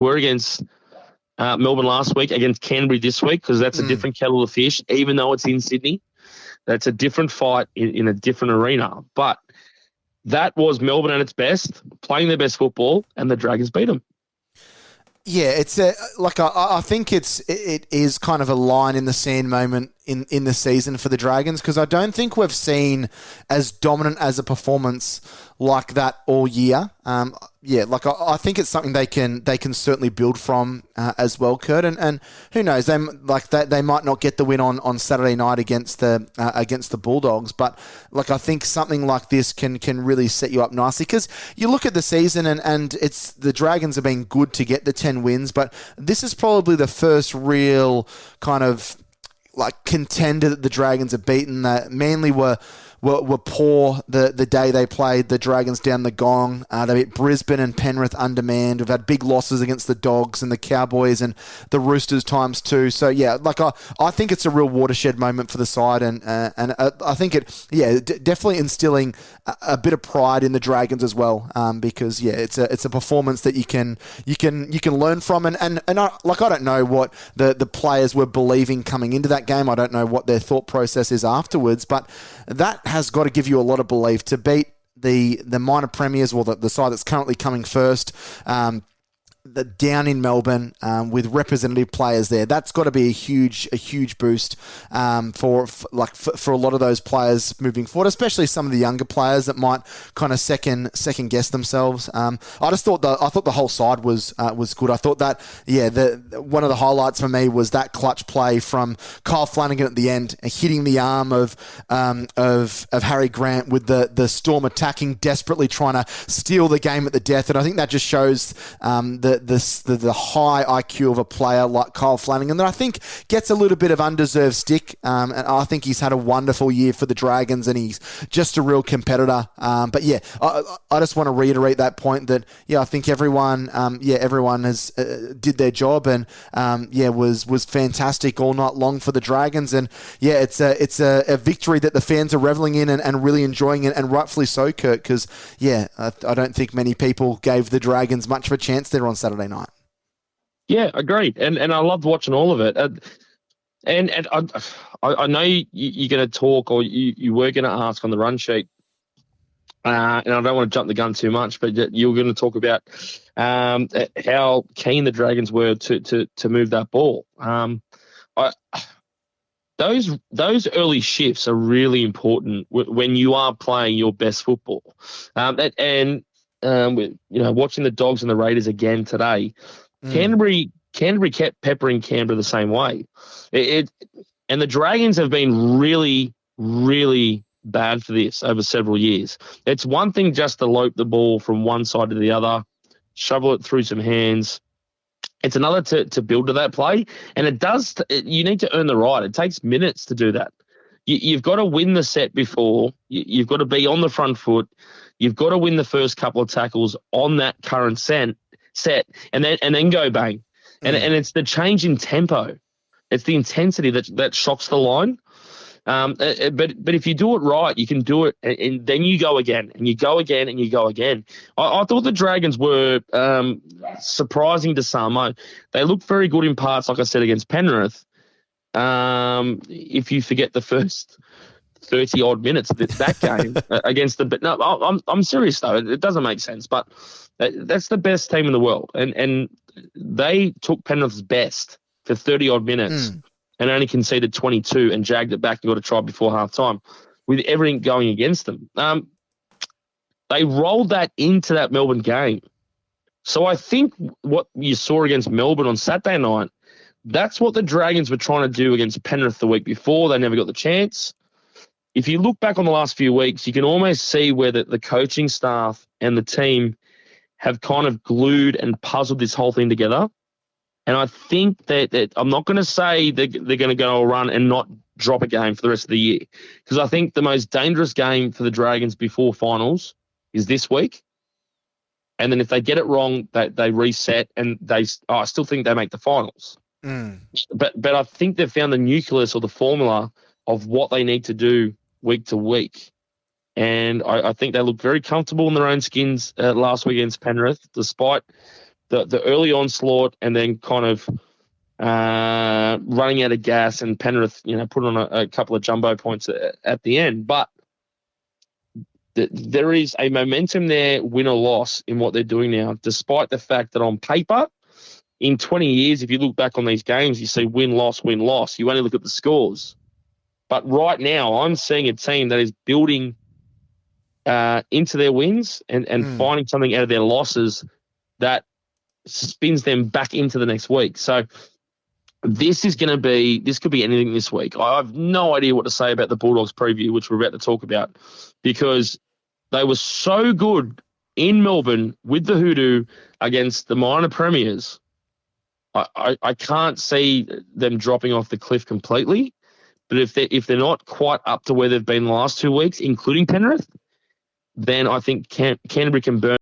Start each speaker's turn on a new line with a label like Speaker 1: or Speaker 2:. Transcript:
Speaker 1: were against Melbourne last week, against Canterbury this week, because that's a different kettle of fish, even though it's in Sydney. That's a different fight in a different arena. But that was Melbourne at its best, playing their best football, and the Dragons beat them.
Speaker 2: Yeah, it's I think it is kind of a line in the sand moment in the season for the Dragons, because I don't think we've seen as dominant as a performance like that all year. I think it's something they can certainly build from as well, Kurt. And who knows, they might not get the win on Saturday night against the Bulldogs, but I think something like this can really set you up nicely, because you look at the season and it's the Dragons have been good to get the 10 wins, but this is probably the first real kind of contender that the Dragons have beaten. That Manly were poor the day they played the Dragons down the gong. They beat Brisbane and Penrith undermanned. We've had big losses against the Dogs and the Cowboys and the Roosters times two. So yeah, I think it's a real watershed moment for the side, and I think definitely instilling a bit of pride in the Dragons as well, because it's a performance that you can learn from, and I don't know what the players were believing coming into that game. I don't know what their thought process is afterwards, but that has got to give you a lot of belief to beat the minor premiers, or the side that's currently coming first, down in Melbourne, with representative players there. That's got to be a huge boost for a lot of those players moving forward, especially some of the younger players that might kind of second guess themselves. I thought the whole side was good. I thought that one of the highlights for me was that clutch play from Kyle Flanagan at the end, hitting the arm of Harry Grant with the Storm attacking, desperately trying to steal the game at the death. And I think that just shows the high IQ of a player like Kyle Flanagan, that I think gets a little bit of undeserved stick. And I think he's had a wonderful year for the Dragons, and he's just a real competitor. But yeah, I just want to reiterate that point that I think everyone has did their job, and was fantastic all night long for the Dragons. And it's a victory that the fans are reveling in and really enjoying it, and rightfully so, Kurt, because I don't think many people gave the Dragons much of a chance there on Saturday night.
Speaker 1: Yeah, agreed. And I loved watching all of it. And I know you're going to talk, or you were going to ask on the run sheet, and I don't want to jump the gun too much, but you were going to talk about how keen the Dragons were to move that ball. Those early shifts are really important when you are playing your best football. Watching the Dogs and the Raiders again today, Canterbury kept peppering Canberra the same way. And the Dragons have been really, really bad for this over several years. It's one thing just to lope the ball from one side to the other, shovel it through some hands. It's another to build to that play. And you need to earn the right. It takes minutes to do that. You've got to win the set before. You've got to be on the front foot. You've got to win the first couple of tackles on that current set, and then go bang. And it's the change in tempo. It's the intensity that shocks the line. But if you do it right, you can do it, and then you go again, and you go again, and you go again. I thought the Dragons were surprising to some. They looked very good in parts, like I said, against Penrith. If you forget the first 30-odd minutes of that game against the... But no, I'm serious, though. It doesn't make sense, but that's the best team in the world. And they took Penrith's best for 30-odd minutes and only conceded 22 and jagged it back and got a try before half-time with everything going against them. They rolled that into that Melbourne game. So I think what you saw against Melbourne on Saturday night, that's what the Dragons were trying to do against Penrith the week before. They never got the chance. If you look back on the last few weeks, you can almost see where the coaching staff and the team have kind of glued and puzzled this whole thing together. And I think that I'm not going to say they're going to go a run and not drop a game for the rest of the year, because I think the most dangerous game for the Dragons before finals is this week. And then if they get it wrong, they reset, and I still think they make the finals. But I think they've found the nucleus or the formula of what they need to do week to week. And I think they look very comfortable in their own skins last week against Penrith, despite the early onslaught and then kind of running out of gas, and Penrith, put on a couple of jumbo points at the end. But there is a momentum there, win or loss, in what they're doing now, despite the fact that on paper, in 20 years, if you look back on these games, you see win-loss, win-loss. You only look at the scores. But right now, I'm seeing a team that is building into their wins and finding something out of their losses that spins them back into the next week. So this could be anything this week. I have no idea what to say about the Bulldogs preview, which we're about to talk about, because they were so good in Melbourne with the Hoodoo against the minor premiers. I can't see them dropping off the cliff completely, but if they're not quite up to where they've been the last 2 weeks, including Penrith, then I think Canterbury can burn